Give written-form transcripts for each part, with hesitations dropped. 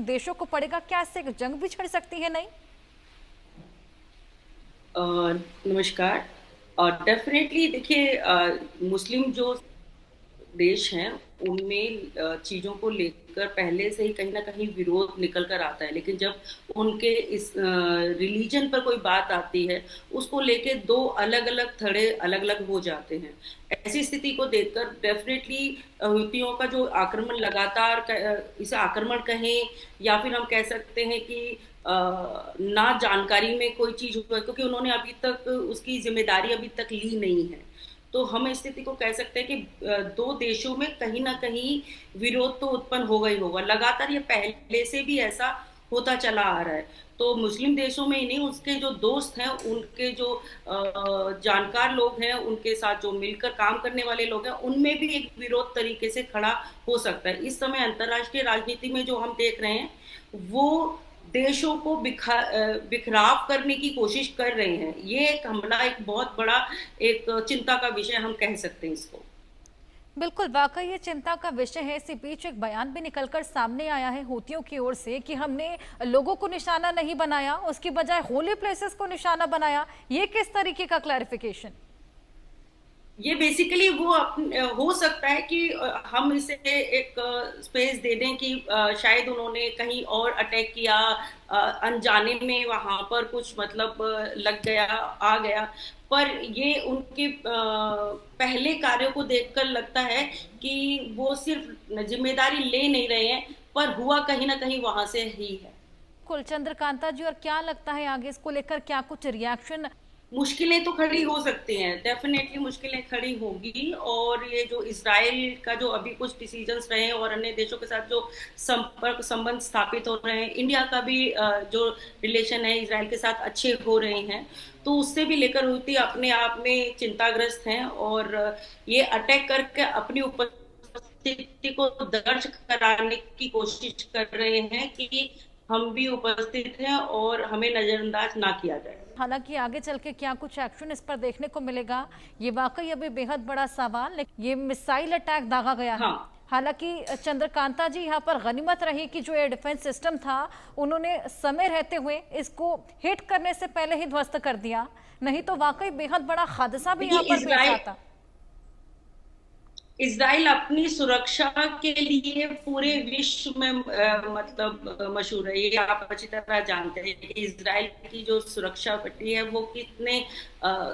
देशों को पड़ेगा? क्या इससे जंग भी छिड़ सकती है? नहीं। नमस्कार। और डेफिनेटली देखिए, मुस्लिम जो देश हैं उनमें चीज़ों को लेकर पहले से ही कहीं न कहीं विरोध निकल कर आता है। लेकिन जब उनके इस रिलीजन पर कोई बात आती है, उसको लेके 2 अलग-अलग थड़े अलग-अलग हो जाते हैं। ऐसी स्थिति को देखकर डेफ़िनेटली हुतियों का जो आक्रमण लगातार इसे आक्रमण कहें या फिर हम कह सकते हैं कि ना जानकारी में कोई चीज़ हुआ है, क्योंकि उन्होंने अभी तक उसकी ज़िम्मेदारी अभी तक ली नहीं है। तो हम इस स्थिति को कह सकते हैं कि 2 देशों में कहीं न कहीं विरोध तो उत्पन्न होगा ही होगा। लगातार ये पहले से भी ऐसा होता चला आ रहा है। तो मुस्लिम देशों में ही नहीं, उसके जो दोस्त हैं, उनके जो जानकार लोग हैं, उनके साथ जो मिलकर काम करने वाले लोग हैं, उनमें भी एक विरोध तरीके से खड़ा हो सकता है। इस समय अंतर्राष्ट्रीय राजनीति में जो हम देख रहे हैं, वो देशों को बिखराव करने की कोशिश कर रहे हैं। ये एक हमला, एक बहुत बड़ा एक चिंता का विषय हम कह सकते हैं इसको। बिल्कुल, वाकई ये चिंता का विषय है। इसी बीच एक बयान भी निकलकर सामने आया है हूतियों की ओर से कि हमने लोगों को निशाना नहीं बनाया, उसकी बजाय होली प्लेसेस को निशाना बनाया। ये किस तरीके का क्लैरिफिकेशन? ये बेसिकली वो हो सकता है कि हम इसे एक स्पेस दे दें कि शायद उन्होंने कहीं और अटैक किया, अनजाने में वहां पर कुछ मतलब लग गया, आ गया। पर ये उनके पहले कार्यों को देखकर लगता है कि वो सिर्फ जिम्मेदारी ले नहीं रहे हैं, पर हुआ कहीं ना कहीं वहां से ही है। कुल चंद्रकांता जी, और क्या लगता है आगे इसको लेकर क्या कुछ रिएक्शन? मुश्किलें तो खड़ी हो सकती हैं, डेफिनेटली मुश्किलें खड़ी होगी। और ये जो इजराइल का जो अभी कुछ डिसीजंस रहे हैं और अन्य देशों के साथ जो संपर्क संबंध स्थापित हो रहे हैं, इंडिया का भी जो रिलेशन है इजराइल के साथ अच्छे हो रहे हैं, तो उससे भी लेकर हुती अपने आप में चिंताग्रस्त हैं। और ये अटैक करके अपनी उपस्थिति को दर्ज कराने की कोशिश कर रहे हैं कि हम भी उपस्थित हैं और हमें नजरअंदाज ना किया जाए। हालांकि आगे चल के क्या कुछ एक्शन इस पर देखने को मिलेगा, ये वाकई अभी बेहद बड़ा सवाल। लेकिन ये मिसाइल अटैक दागा गया है। हाँ, हालांकि चंद्रकांता जी, यहाँ पर गनीमत रही कि जो एयर डिफेंस सिस्टम था उन्होंने समय रहते हुए इसको हिट करने से पहले ही ध्वस्त कर दिया, नहीं तो वाकई बेहद बड़ा हादसा भी देखिए यहाँ पर पेश इजराइल आता। इजराइल अपनी सुरक्षा के लिए पूरे विश्व में मतलब मशहूर है। ये आप अच्छी तरह जानते हैं कि इजराइल की जो सुरक्षा पट्टी है वो कितने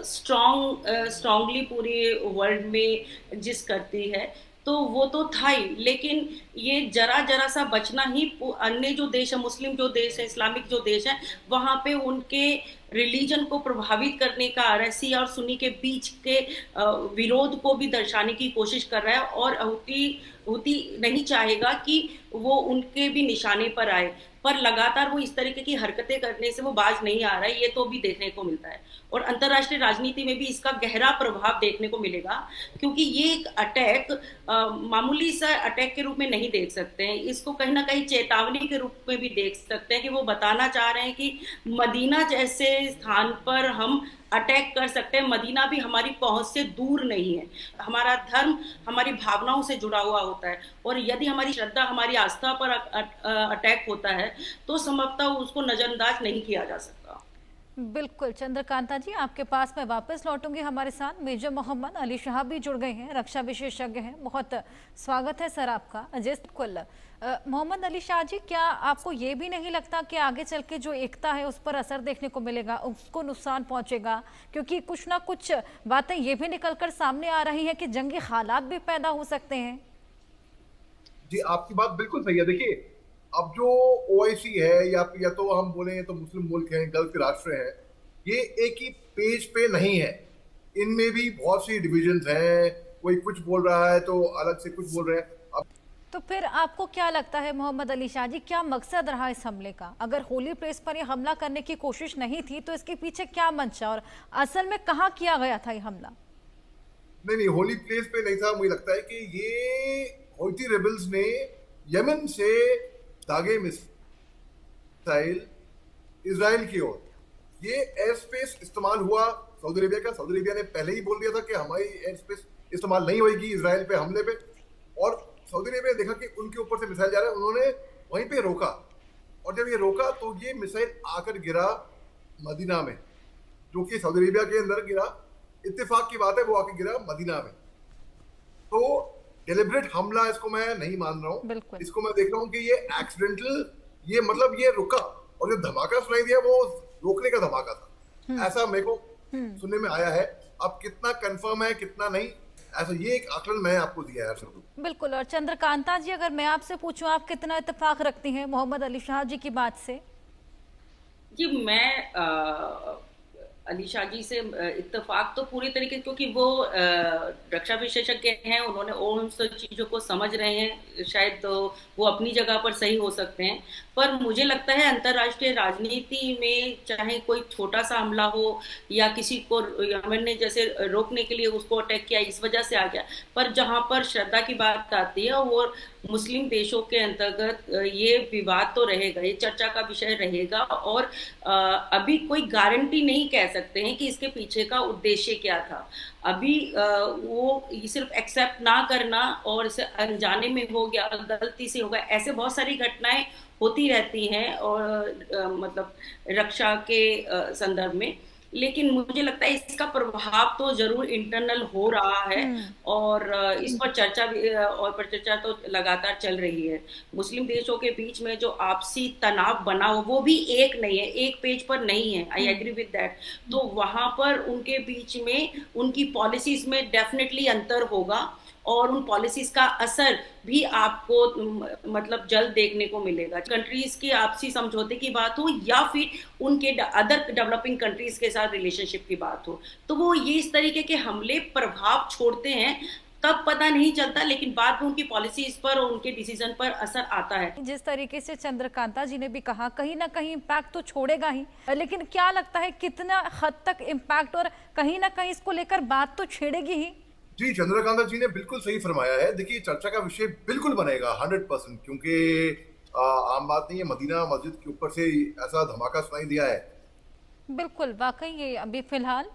स्ट्रांगली पूरे वर्ल्ड में एग्जिस्ट करती है। तो वो तो था ही, लेकिन ये जरा जरा सा बचना ही अन्य जो देश है, मुस्लिम जो देश है, इस्लामिक जो देश है, वहां पे उनके रिलीजन को प्रभावित करने का, रसी और सुन्नी के बीच के विरोध को भी दर्शाने की कोशिश कर रहा है। और हूती हूती नहीं चाहेगा कि वो उनके भी निशाने पर आए, पर लगातार वो इस तरीके की हरकतें करने से वो बाज नहीं आ रहा है, ये तो भी देखने को मिलता है। और अंतर्राष्ट्रीय राजनीति में भी इसका गहरा प्रभाव देखने को मिलेगा, क्योंकि ये एक अटैक मामूली सा अटैक के रूप में नहीं देख सकते हैं, इसको कहीं ना कहीं चेतावनी के रूप में भी देख सकते हैं कि वो बताना चाह रहे हैं कि मदीना जैसे स्थान पर हम अटैक कर सकते हैं। मदीना भी हमारी पहुंच से दूर नहीं है। हमारा धर्म हमारी भावनाओं से जुड़ा हुआ होता है, और यदि हमारी श्रद्धा, हमारी आस्था पर अटैक होता है, तो संभवतः उसको नजरअंदाज नहीं किया जा सकता। बिल्कुल चंद्रकांता जी, आपके पास मैं वापस लौटूंगी। हमारे साथ मेजर मोहम्मद अली शाह भी जुड़ गए हैं, रक्षा विशेषज्ञ हैं। बहुत स्वागत है सर आपका। बिल्कुल मोहम्मद अली शाह जी, क्या आपको ये भी नहीं लगता कि आगे चल के जो एकता है उस पर असर देखने को मिलेगा, उसको नुकसान पहुंचेगा? क्योंकि कुछ ना कुछ बातें ये भी निकलकर सामने आ रही हैं कि जंगी हालात भी पैदा हो सकते हैं। जी, आपकी बात बिल्कुल सही है। देखिए, अब जो ओआईसी है या तो हम बोले तो मुस्लिम मुल्क हैं, गल्फ के राष्ट्र हैं, ये एक ही पेज पे नहीं है। इनमें भी बहुत सी डिविजन्स हैं। कोई कुछ बोल रहा है तो अलग से कुछ बोल रहे हैं। अब तो फिर आपको क्या लगता है मोहम्मद अली शाह जी, क्या मकसद रहा इस हमले का? अगर होली प्लेस पर यह हमला करने की कोशिश नहीं थी तो इसके पीछे क्या मंशा, और असल में कहाँ किया गया था यह हमला? नहीं नहीं, होली प्लेस पे नहीं था। मुझे लगता है कि ये हौती रेबल्स ने यमन से दागे मिसाइल इसराइल की ओर, ये एयर स्पेस इस्तेमाल हुआ सऊदी अरेबिया का। सऊदी अरेबिया ने पहले ही बोल दिया था कि हमारी एयर स्पेस इस्तेमाल नहीं होगी इसराइल पे हमले पे। और सऊदी अरेबिया ने देखा कि उनके ऊपर से मिसाइल जा रहा है, उन्होंने वहीं पे रोका। और जब ये रोका तो ये मिसाइल आकर गिरा मदीना में, जो कि सऊदी अरेबिया के अंदर गिरा। इत्तेफाक की बात है, वो आके गिरा मदीना में। तो डेलिब्रेट हमला इसको मैं नहीं मान रहा हूँ, इसको मैं देख रहा हूँ कि ये एक्सीडेंटल, ये मतलब ये रुका और जो धमाका सुनाई दिया वो रोकने का धमाका था, ऐसा मेरे को सुनने में आया है। अब कितना कंफर्म है कितना नहीं, ऐसा ये एक आकलन मैं आपको दिया है सर। बिल्कुल। और चंद्रकांता जी, अगर मैं आपसे पूछूं, आप कितना इत्तेफाक रखती हैं मोहम्मद अली शाह जी की बात से? जी, मैं अली शाह जी से इत्तेफाक तो पूरी तरीके, क्योंकि वो रक्षा विशेषज्ञ हैं, उन्होंने उन सब चीज़ों को समझ रहे हैं, शायद तो वो अपनी जगह पर सही हो सकते हैं। पर मुझे लगता है अंतर्राष्ट्रीय राजनीति में चाहे कोई छोटा सा हमला हो या किसी को यमन ने जैसे रोकने के लिए उसको अटैक किया इस वजह से आ गया, पर जहाँ पर श्रद्धा की बात आती है वो मुस्लिम देशों के अंतर्गत ये विवाद तो रहेगा, ये चर्चा का विषय रहेगा। और अभी कोई गारंटी नहीं कह सकते हैं कि इसके पीछे का उद्देश्य क्या था। अभी वो सिर्फ एक्सेप्ट ना करना और इसे अनजाने में हो गया, गलती से हो गया, ऐसे बहुत सारी घटनाएं होती रहती हैं और मतलब रक्षा के संदर्भ में। लेकिन मुझे लगता है इसका प्रभाव तो जरूर इंटरनल हो रहा है और इस पर चर्चा भी और पर चर्चा तो लगातार चल रही है। मुस्लिम देशों के बीच में जो आपसी तनाव बना हो वो भी एक नहीं है, एक पेज पर नहीं है, आई एग्री विद दैट। तो वहां पर उनके बीच में उनकी पॉलिसीज में डेफिनेटली अंतर होगा और उन पॉलिसीज का असर भी आपको मतलब जल्द देखने को मिलेगा। कंट्रीज की आपसी समझौते की बात हो या फिर उनके अदर डेवलपिंग कंट्रीज के साथ रिलेशनशिप की बात हो, तो वो ये इस तरीके के हमले प्रभाव छोड़ते हैं, तब पता नहीं चलता, लेकिन बाद में उनकी पॉलिसीज पर और उनके डिसीजन पर असर आता है। जिस तरीके से चंद्रकांता जी ने भी कहा, कहीं ना कहीं इम्पैक्ट तो छोड़ेगा ही, लेकिन क्या लगता है कितना हद तक इम्पैक्ट, और कहीं ना कहीं इसको लेकर बात तो छेड़ेगी ही? जी, चंद्रकांता जी ने बिल्कुल सही फरमाया है। देखिए, चर्चा का विषय बिल्कुल बनेगा 100%, क्योंकि आम बात नहीं है, मदीना मस्जिद के ऊपर से ऐसा धमाका सुनाई दिया है। बिल्कुल, वाकई ये अभी फिलहाल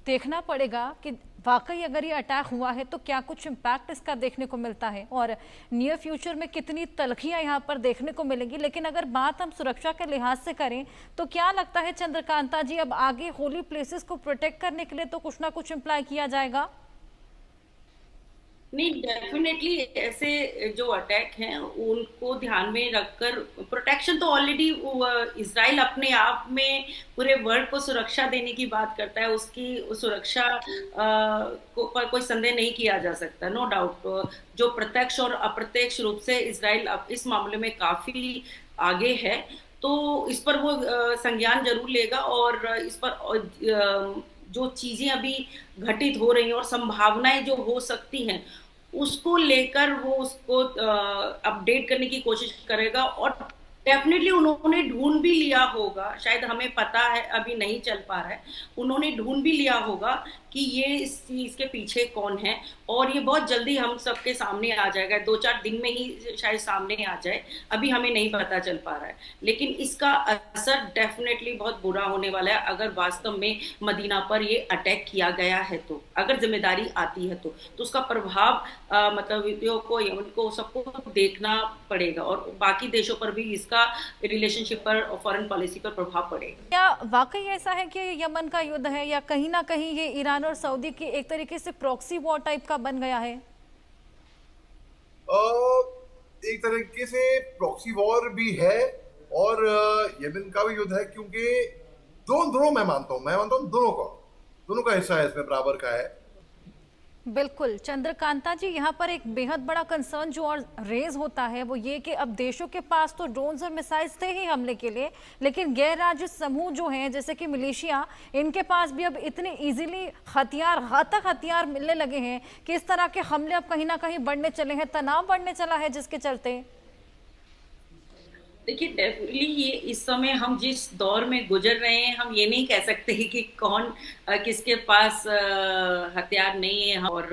देखना पड़ेगा कि वाकई अगर ये अटैक हुआ है तो क्या कुछ इम्पैक्ट इसका देखने को मिलता है और नियर फ्यूचर में कितनी तलखियां यहाँ पर देखने को मिलेंगी। लेकिन अगर बात हम सुरक्षा के लिहाज से करें तो क्या लगता है चंद्रकांता जी, अब आगे होली प्लेसेस को प्रोटेक्ट करने के लिए तो कुछ ना कुछ इम्प्लाई किया जाएगा? नहीं, डेफिनेटली ऐसे जो अटैक हैं उनको ध्यान में रखकर प्रोटेक्शन तो ऑलरेडी इजराइल अपने आप में पूरे वर्ल्ड को सुरक्षा देने की बात करता है, उसकी सुरक्षा को पर कोई संदेह नहीं किया जा सकता, नो डाउट। जो प्रत्यक्ष और अप्रत्यक्ष रूप से इजराइल इस मामले में काफी आगे है, तो इस पर वो संज्ञान जरूर लेगा और इस पर जो चीजें अभी घटित हो रही हैं और संभावनाएं जो हो सकती हैं उसको लेकर वो उसको अपडेट करने की कोशिश करेगा। और डेफिनेटली उन्होंने ढूंढ भी लिया होगा, शायद हमें पता है अभी नहीं चल पा रहा है, उन्होंने ढूंढ भी लिया होगा कि ये इस चीज के पीछे कौन है, और ये बहुत जल्दी हम सबके सामने आ जाएगा, 2-4 दिन में ही शायद सामने आ जाए, अभी हमें नहीं पता चल पा रहा है। लेकिन इसका असर डेफिनेटली बहुत बुरा होने वाला है अगर वास्तव में मदीना पर ये अटैक किया गया है, तो अगर जिम्मेदारी आती है तो उसका प्रभाव मतलब यूपीओ को, यमन को, सबको देखना पड़ेगा और बाकी देशों पर भी इसका रिलेशनशिप पर और फॉरेन पॉलिसी पर प्रभाव पड़ेगा। क्या वाकई ऐसा है कि यमन का युद्ध है या कहीं ना कहीं ये ईरान और सऊदी की एक तरीके से प्रॉक्सी वॉर टाइप का बन गया है? एक तरीके से प्रॉक्सी वॉर भी है और यमन का भी युद्ध है, क्योंकि दोनों मैं मानता हूँ दोनों का हिस्सा है इसमें, बराबर का है। बिल्कुल चंद्रकांता जी, यहाँ पर एक बेहद बड़ा कंसर्न जो और रेज होता है वो ये कि अब देशों के पास तो ड्रोन्स और मिसाइल्स थे ही हमले के लिए, लेकिन गैर राज्य समूह जो हैं जैसे कि मिलिशिया, इनके पास भी अब इतने इजीली हथियार, घातक हथियार मिलने लगे हैं कि इस तरह के हमले अब कहीं ना कहीं बढ़ने चले हैं, तनाव बढ़ने चला है जिसके चलते। देखिए, डेफिनेटली ये इस समय हम जिस दौर में गुजर रहे हैं, हम ये नहीं कह सकते कि कौन किसके पास हथियार नहीं है और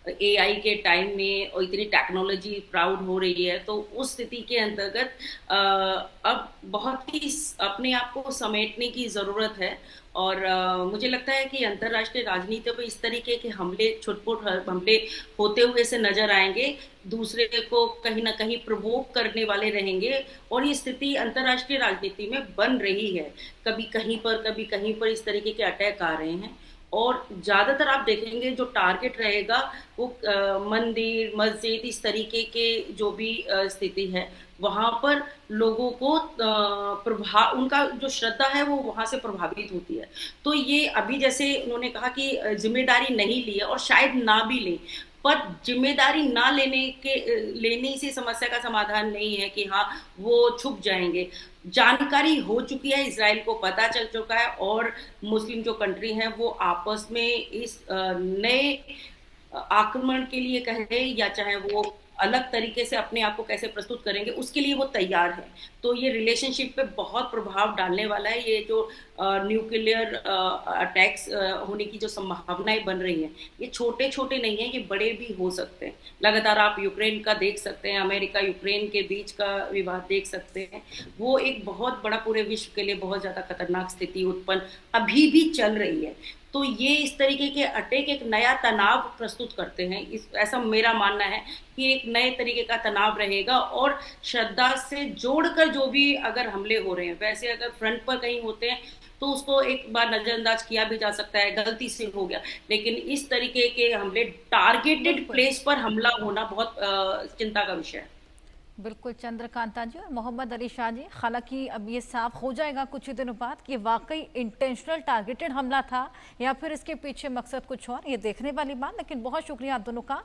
एआई के टाइम में और इतनी टेक्नोलॉजी प्राउड हो रही है, तो उस स्थिति के अंतर्गत अब बहुत ही अपने आप को समेटने की ज़रूरत है। और मुझे लगता है कि अंतर्राष्ट्रीय राजनीति में इस तरीके के हमले, छुटपुट हमले होते हुए से नजर आएंगे, दूसरे को कहीं ना कहीं प्रवोक करने वाले रहेंगे। और ये स्थिति अंतर्राष्ट्रीय राजनीति में बन रही है, कभी कहीं पर इस तरीके के अटैक आ रहे हैं। और ज्यादातर आप देखेंगे जो टारगेट रहेगा वो मंदिर, मस्जिद, इस तरीके के जो भी स्थिति है, वहां पर लोगों को प्रभाव, उनका जो श्रद्धा है वो वहां से प्रभावित होती है। तो ये अभी जैसे उन्होंने कहा कि जिम्मेदारी नहीं ली है, और शायद ना भी लें, पर जिम्मेदारी ना लेने से समस्या का समाधान नहीं है कि हाँ वो छुप जाएंगे। जानकारी हो चुकी है, इजराइल को पता चल चुका है, और मुस्लिम जो कंट्री हैं वो आपस में इस नए आक्रमण के लिए कहे या चाहे वो अलग तरीके से अपने आप को कैसे प्रस्तुत करेंगे, उसके लिए वो तैयार है। तो ये रिलेशनशिप पे बहुत प्रभाव डालने वाला है। ये जो न्यूक्लियर अटैक्स होने की जो संभावनाएं बन रही हैं, ये छोटे छोटे नहीं है, ये बड़े भी हो सकते हैं। लगातार आप यूक्रेन का देख सकते हैं, अमेरिका यूक्रेन के बीच का विवाद देख सकते हैं। वो एक बहुत बड़ा, पूरे विश्व के लिए बहुत ज्यादा खतरनाक स्थिति उत्पन्न अभी भी चल रही है। तो ये इस तरीके के अटैक एक नया तनाव प्रस्तुत करते हैं। ऐसा मेरा मानना है कि एक नए तरीके का तनाव रहेगा, और श्रद्धा से जोड़कर जो भी अगर हमले हो रहे हैं, वैसे अगर फ्रंट पर कहीं होते हैं तो उसको एक बार नजरअंदाज किया भी जा सकता है, गलती से हो गया। लेकिन इस तरीके के हमले, टारगेटेड प्लेस पर हमला होना बहुत चिंता का विषय है। बिल्कुल चंद्रकांता जी और मोहम्मद अली शाह जी, हालांकि अब ये साफ हो जाएगा कुछ ही दिनों बाद कि वाकई इंटेंशनल टारगेटेड हमला था या फिर इसके पीछे मकसद कुछ और, ये देखने वाली बात। लेकिन बहुत शुक्रिया आप दोनों का।